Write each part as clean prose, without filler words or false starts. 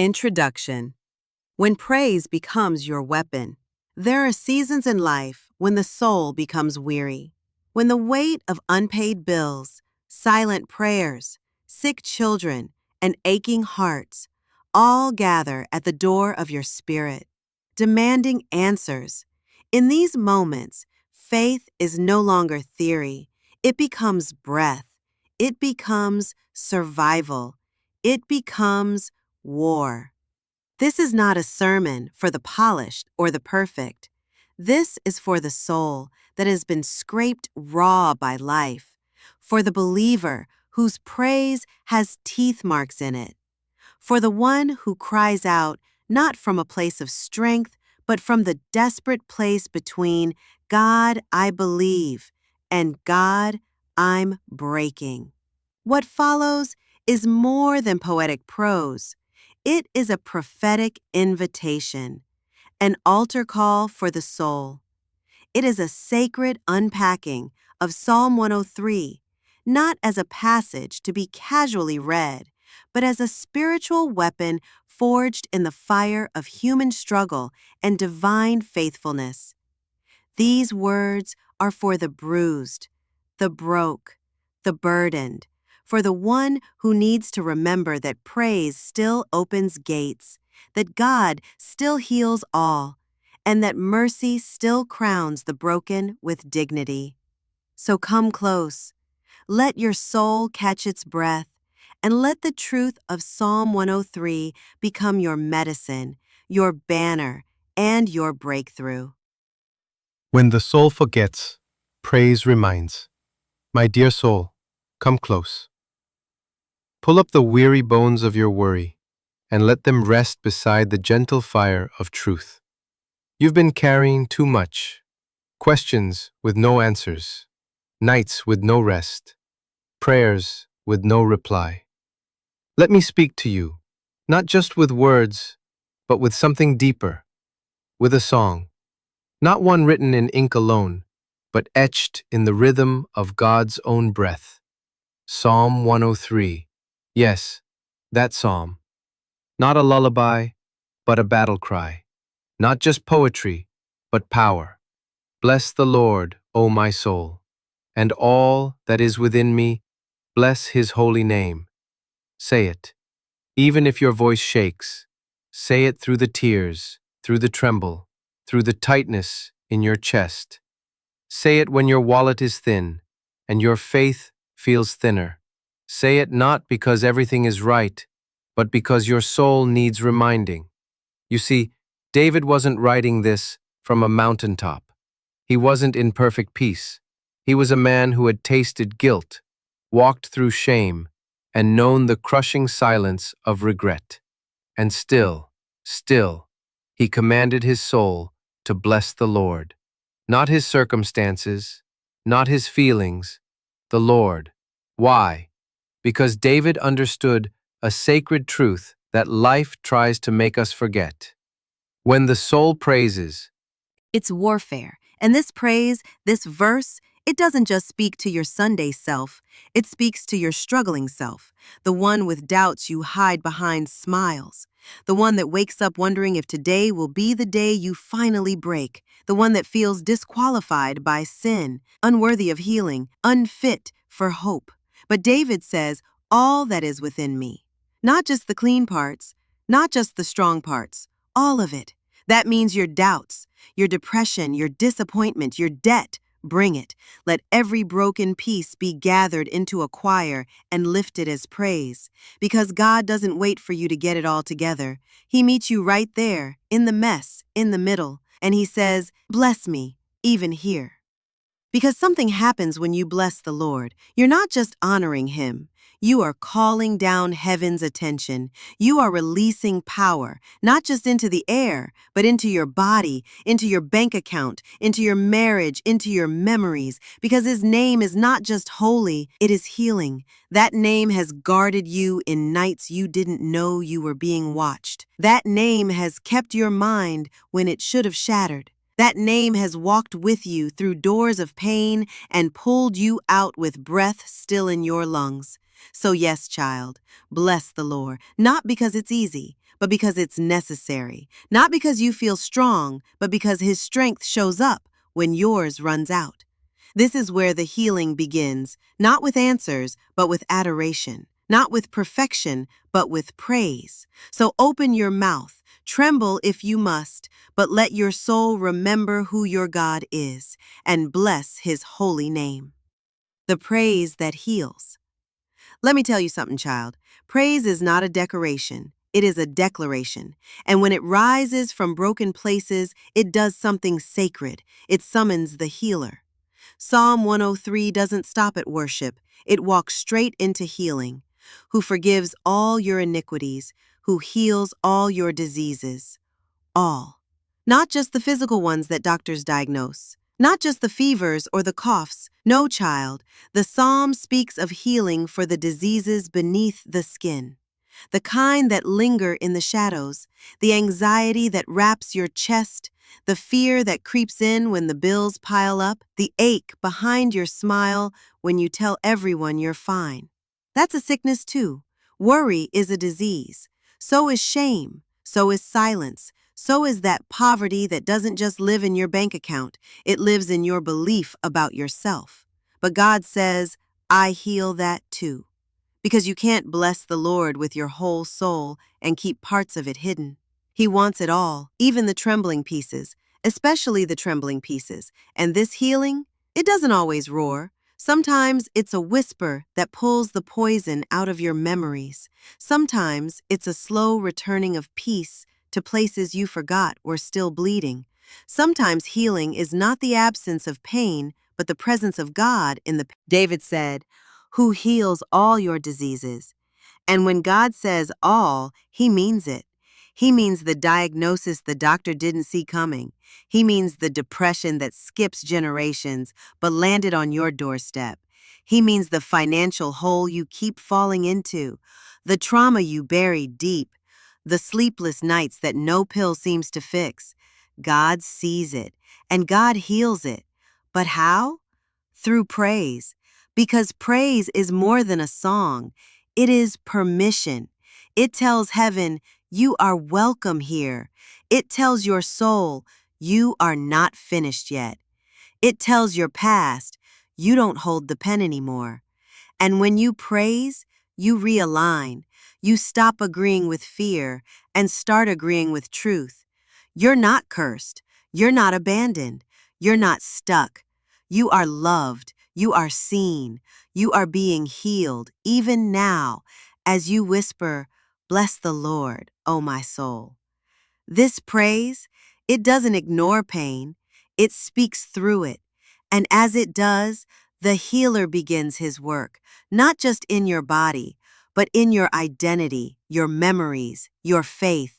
Introduction. When praise becomes your weapon, there are seasons in life when the soul becomes weary, when the weight of unpaid bills, silent prayers, sick children, and aching hearts all gather at the door of your spirit, demanding answers. In these moments, faith is no longer theory. It becomes breath. It becomes survival. It becomes war. This is not a sermon for the polished or the perfect. This is for the soul that has been scraped raw by life, for the believer whose praise has teeth marks in it, for the one who cries out not from a place of strength, but from the desperate place between God, I believe, and God, I'm breaking. What follows is more than poetic prose. It is a prophetic invitation, an altar call for the soul. It is a sacred unpacking of Psalm 103, not as a passage to be casually read, but as a spiritual weapon forged in the fire of human struggle and divine faithfulness. These words are for the bruised, the broke, the burdened, for the one who needs to remember that praise still opens gates, that God still heals all, and that mercy still crowns the broken with dignity. So come close, let your soul catch its breath, and let the truth of Psalm 103 become your medicine, your banner, and your breakthrough. When the soul forgets, praise reminds. My dear soul, come close. Pull up the weary bones of your worry, and let them rest beside the gentle fire of truth. You've been carrying too much. Questions with no answers, nights with no rest, prayers with no reply. Let me speak to you, not just with words, but with something deeper, with a song. Not one written in ink alone, but etched in the rhythm of God's own breath. Psalm 103. Yes, that psalm. Not a lullaby, but a battle cry. Not just poetry, but power. Bless the Lord, O my soul, and all that is within me, bless his holy name. Say it. Even if your voice shakes, say it through the tears, through the tremble, through the tightness in your chest. Say it when your wallet is thin and your faith feels thinner. Say it not because everything is right, but because your soul needs reminding. You see, David wasn't writing this from a mountaintop. He wasn't in perfect peace. He was a man who had tasted guilt, walked through shame, and known the crushing silence of regret. And still, he commanded his soul to bless the Lord. Not his circumstances, not his feelings, the Lord. Why? Because David understood a sacred truth that life tries to make us forget. When the soul praises, It's warfare. And this praise, this verse, it doesn't just speak to your Sunday self. It speaks to your struggling self, the one with doubts you hide behind smiles, the one that wakes up wondering if today will be the day you finally break, the one that feels disqualified by sin, unworthy of healing, unfit for hope. But David says, all that is within me. Not just the clean parts, not just the strong parts, all of it. That means your doubts, your depression, your disappointment, your debt. Bring it. Let every broken piece be gathered into a choir and lifted as praise. Because God doesn't wait for you to get it all together. He meets you right there, in the mess, in the middle, and he says, bless me, even here. Because something happens when you bless the Lord. You're not just honoring him. You are calling down heaven's attention. You are releasing power, not just into the air, but into your body, into your bank account, into your marriage, into your memories. Because his name is not just holy, it is healing. That name has guarded you in nights you didn't know you were being watched. That name has kept your mind when it should have shattered. That name has walked with you through doors of pain and pulled you out with breath still in your lungs. So yes, child, bless the Lord, not because it's easy, but because it's necessary. Not because you feel strong, but because His strength shows up when yours runs out. This is where the healing begins, not with answers, but with adoration. Not with perfection, but with praise. So open your mouth, tremble if you must, but let your soul remember who your God is, and bless His holy name. The praise that heals. Let me tell you something, child. Praise is not a decoration. It is a declaration. And when it rises from broken places, it does something sacred. It summons the healer. Psalm 103 doesn't stop at worship. It walks straight into healing. Who forgives all your iniquities, who heals all your diseases. All. Not just the physical ones that doctors diagnose. Not just the fevers or the coughs. No, child. The psalm speaks of healing for the diseases beneath the skin. The kind that linger in the shadows, the anxiety that wraps your chest, the fear that creeps in when the bills pile up, the ache behind your smile when you tell everyone you're fine. That's a sickness too. Worry is a disease. So is shame. So is silence. So is that poverty that doesn't just live in your bank account. It lives in your belief about yourself. But God says, I heal that too. Because you can't bless the Lord with your whole soul and keep parts of it hidden. He wants it all, even the trembling pieces, especially the trembling pieces. And this healing, it doesn't always roar. Sometimes it's a whisper that pulls the poison out of your memories. Sometimes it's a slow returning of peace to places you forgot were still bleeding. Sometimes healing is not the absence of pain, but the presence of God in the David said, who heals all your diseases. And when God says all, He means it. He means the diagnosis the doctor didn't see coming. He means the depression that skips generations but landed on your doorstep. He means the financial hole you keep falling into, the trauma you buried deep, the sleepless nights that no pill seems to fix. God sees it, and God heals it. But how? Through praise. Because praise is more than a song. It is permission. It tells heaven, you are welcome here. It tells your soul, you are not finished yet. It tells your past, you don't hold the pen anymore. And when you praise, you realign. You stop agreeing with fear and start agreeing with truth. You're not cursed. You're not abandoned. You're not stuck. You are loved. You are seen. You are being healed, even now, as you whisper, bless the Lord, O my soul. This praise, it doesn't ignore pain. It speaks through it. And as it does, the healer begins his work, not just in your body, but in your identity, your memories, your faith.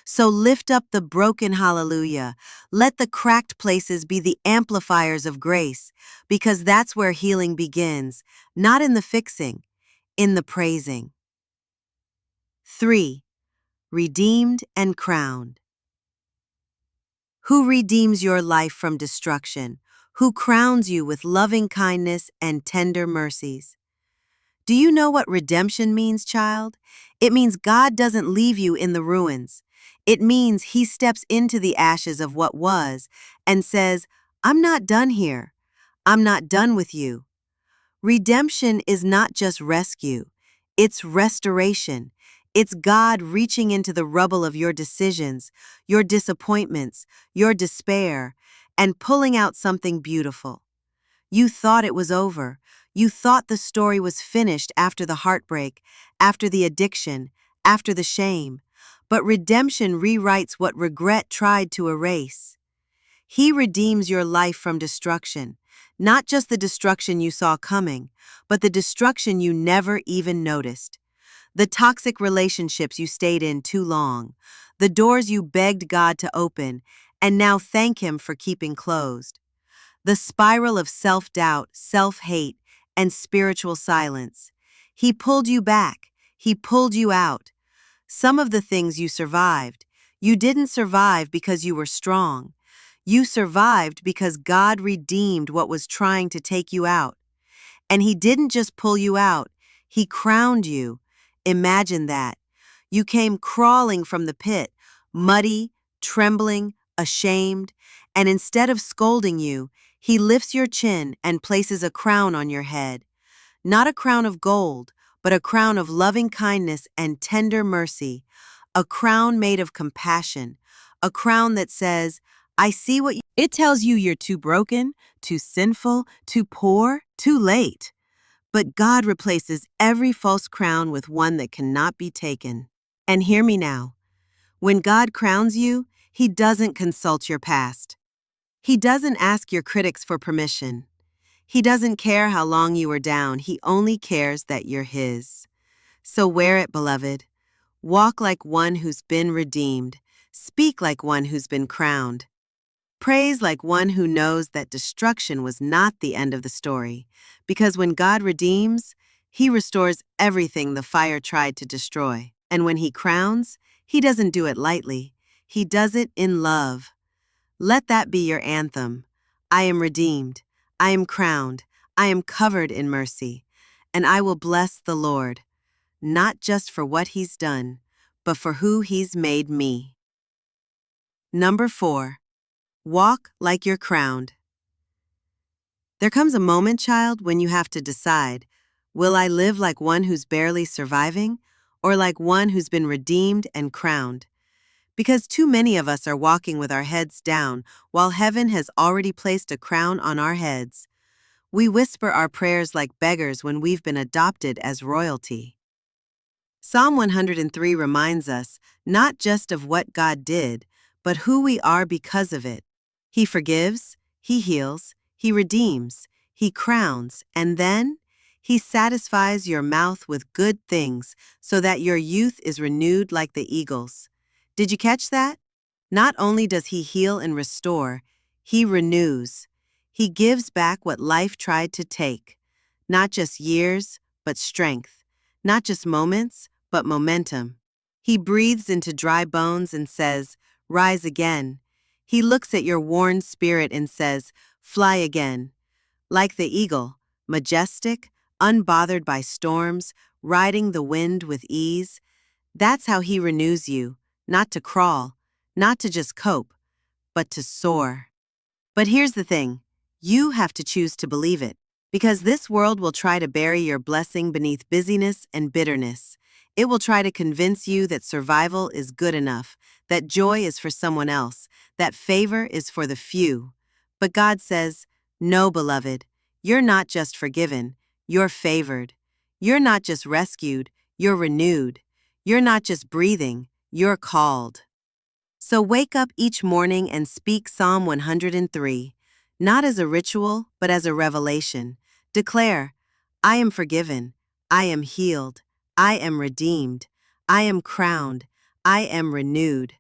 So lift up the broken hallelujah. Let the cracked places be the amplifiers of grace, because that's where healing begins, not in the fixing, in the praising. 3. Redeemed and crowned. Who redeems your life from destruction? Who crowns you with loving kindness and tender mercies? Do you know what redemption means, child? It means God doesn't leave you in the ruins. It means He steps into the ashes of what was and says, I'm not done here. I'm not done with you. Redemption is not just rescue. It's restoration. It's God reaching into the rubble of your decisions, your disappointments, your despair, and pulling out something beautiful. You thought it was over. You thought the story was finished after the heartbreak, after the addiction, after the shame. But redemption rewrites what regret tried to erase. He redeems your life from destruction, not just the destruction you saw coming, but the destruction you never even noticed. The toxic relationships you stayed in too long, the doors you begged God to open, and now thank Him for keeping closed. The spiral of self-doubt, self-hate, and spiritual silence. He pulled you back. He pulled you out. Some of the things you survived. You didn't survive because you were strong. You survived because God redeemed what was trying to take you out. And He didn't just pull you out. He crowned you. Imagine that. You came crawling from the pit, muddy, trembling, ashamed, and instead of scolding you, he lifts your chin and places a crown on your head. Not a crown of gold, but a crown of loving kindness and tender mercy, a crown made of compassion, a crown that says, I see what you. It tells you you're too broken, too sinful, too poor, too late. But God replaces every false crown with one that cannot be taken. And hear me now. When God crowns you, He doesn't consult your past. He doesn't ask your critics for permission. He doesn't care how long you were down. He only cares that you're His. So wear it, beloved. Walk like one who's been redeemed. Speak like one who's been crowned. Praise like one who knows that destruction was not the end of the story. Because when God redeems, He restores everything the fire tried to destroy. And when He crowns, He doesn't do it lightly. He does it in love. Let that be your anthem. I am redeemed. I am crowned. I am covered in mercy. And I will bless the Lord, not just for what He's done, but for who He's made me. Number 4. Walk like you're crowned. There comes a moment, child, when you have to decide, will I live like one who's barely surviving, or like one who's been redeemed and crowned? Because too many of us are walking with our heads down, while heaven has already placed a crown on our heads. We whisper our prayers like beggars when we've been adopted as royalty. Psalm 103 reminds us not just of what God did, but who we are because of it. He forgives, He heals, He redeems, He crowns, and then He satisfies your mouth with good things so that your youth is renewed like the eagles. Did you catch that? Not only does He heal and restore, He renews. He gives back what life tried to take. Not just years, but strength. Not just moments, but momentum. He breathes into dry bones and says, rise again. He looks at your worn spirit and says, fly again. Like the eagle, majestic, unbothered by storms, riding the wind with ease. That's how He renews you, not to crawl, not to just cope, but to soar. But here's the thing, you have to choose to believe it, because this world will try to bury your blessing beneath busyness and bitterness. It will try to convince you that survival is good enough, that joy is for someone else, that favor is for the few. But God says, no, beloved, you're not just forgiven, you're favored. You're not just rescued, you're renewed. You're not just breathing, you're called. So wake up each morning and speak Psalm 103, not as a ritual, but as a revelation. Declare, I am forgiven, I am healed, I am redeemed, I am crowned, I am renewed.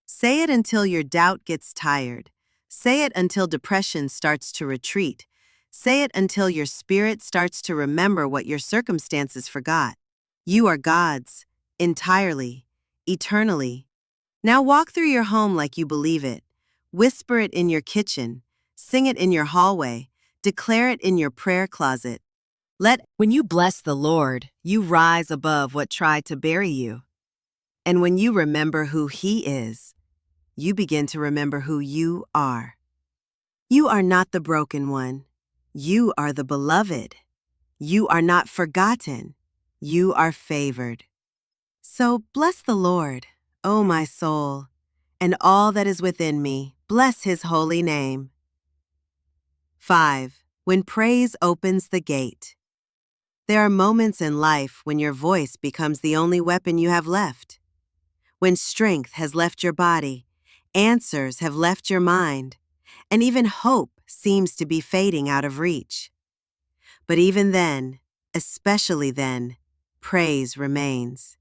Say it until your doubt gets tired. Say it until depression starts to retreat. Say it until your spirit starts to remember what your circumstances forgot. You are God's, entirely, eternally. Now walk through your home like you believe it. Whisper it in your kitchen. Sing it in your hallway. Declare it in your prayer closet. When you bless the Lord, you rise above what tried to bury you. And when you remember who He is, you begin to remember who you are. You are not the broken one. You are the beloved. You are not forgotten. You are favored. So bless the Lord, O my soul, and all that is within me. Bless His holy name. 5. When praise opens the gate. There are moments in life when your voice becomes the only weapon you have left. When strength has left your body, answers have left your mind, and even hope seems to be fading out of reach. But even then, especially then, praise remains.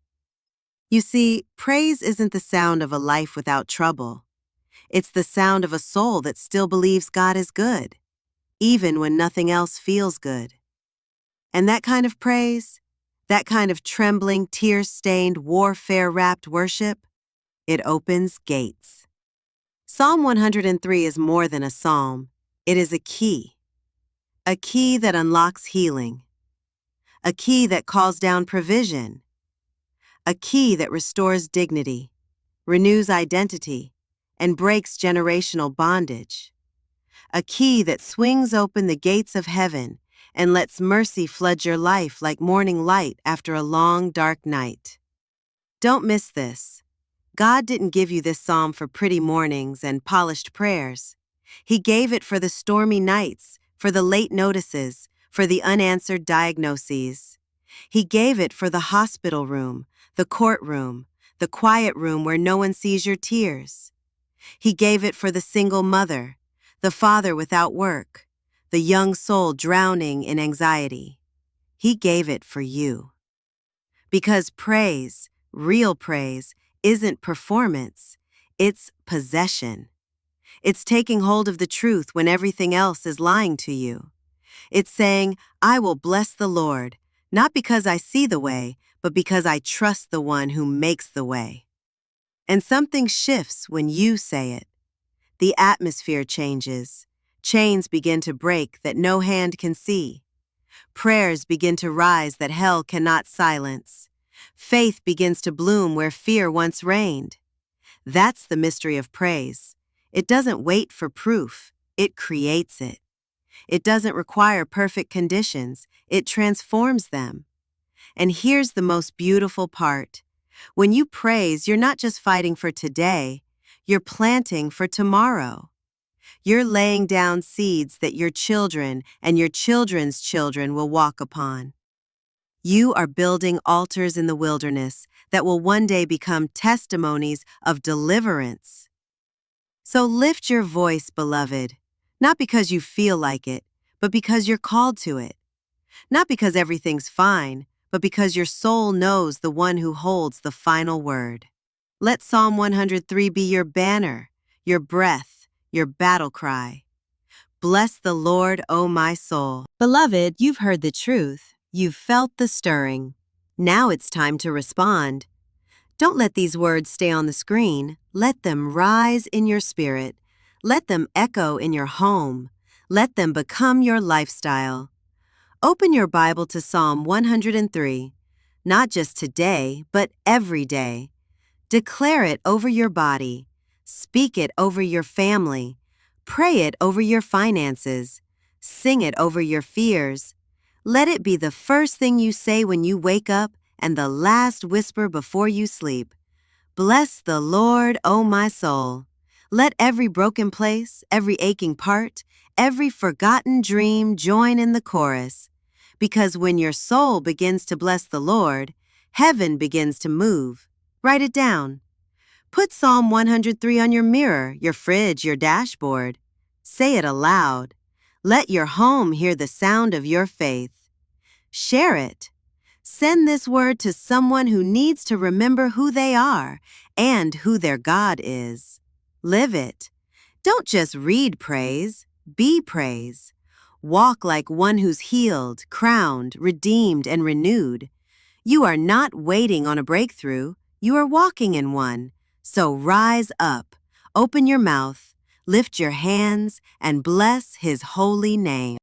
You see, praise isn't the sound of a life without trouble. It's the sound of a soul that still believes God is good, even when nothing else feels good. And that kind of praise, that kind of trembling, tear-stained, warfare-wrapped worship, it opens gates. Psalm 103 is more than a psalm. It is a key that unlocks healing, a key that calls down provision, a key that restores dignity, renews identity, and breaks generational bondage. A key that swings open the gates of heaven and lets mercy flood your life like morning light after a long, dark night. Don't miss this. God didn't give you this psalm for pretty mornings and polished prayers. He gave it for the stormy nights, for the late notices, for the unanswered diagnoses. He gave it for the hospital room, the courtroom, the quiet room where no one sees your tears. He gave it for the single mother, the father without work, the young soul drowning in anxiety. He gave it for you. Because praise, real praise, isn't performance, it's possession. It's taking hold of the truth when everything else is lying to you. It's saying, I will bless the Lord, not because I see the way, but because I trust the one who makes the way. And something shifts when you say it. The atmosphere changes. Chains begin to break that no hand can see. Prayers begin to rise that hell cannot silence. Faith begins to bloom where fear once reigned. That's the mystery of praise. It doesn't wait for proof, it creates it. It doesn't require perfect conditions, it transforms them. And here's the most beautiful part. When you praise, you're not just fighting for today, you're planting for tomorrow. You're laying down seeds that your children and your children's children will walk upon. You are building altars in the wilderness that will one day become testimonies of deliverance. So lift your voice, beloved, not because you feel like it, but because you're called to it. Not because everything's fine, but because your soul knows the one who holds the final word. Let Psalm 103 be your banner, your breath, your battle cry. Bless the Lord, O my soul. Beloved, you've heard the truth. You've felt the stirring. Now it's time to respond. Don't let these words stay on the screen. Let them rise in your spirit. Let them echo in your home. Let them become your lifestyle. Open your Bible to Psalm 103, not just today, but every day. Declare it over your body. Speak it over your family. Pray it over your finances. Sing it over your fears. Let it be the first thing you say when you wake up and the last whisper before you sleep. Bless the Lord, O my soul. Let every broken place, every aching part, every forgotten dream join in the chorus. Because when your soul begins to bless the Lord, heaven begins to move. Write it down. Put Psalm 103 on your mirror, your fridge, your dashboard. Say it aloud. Let your home hear the sound of your faith. Share it. Send this word to someone who needs to remember who they are and who their God is. Live it. Don't just read praise, be praise. Walk like one who's healed, crowned, redeemed, and renewed. You are not waiting on a breakthrough, you are walking in one. So rise up, open your mouth, lift your hands, and bless His holy name.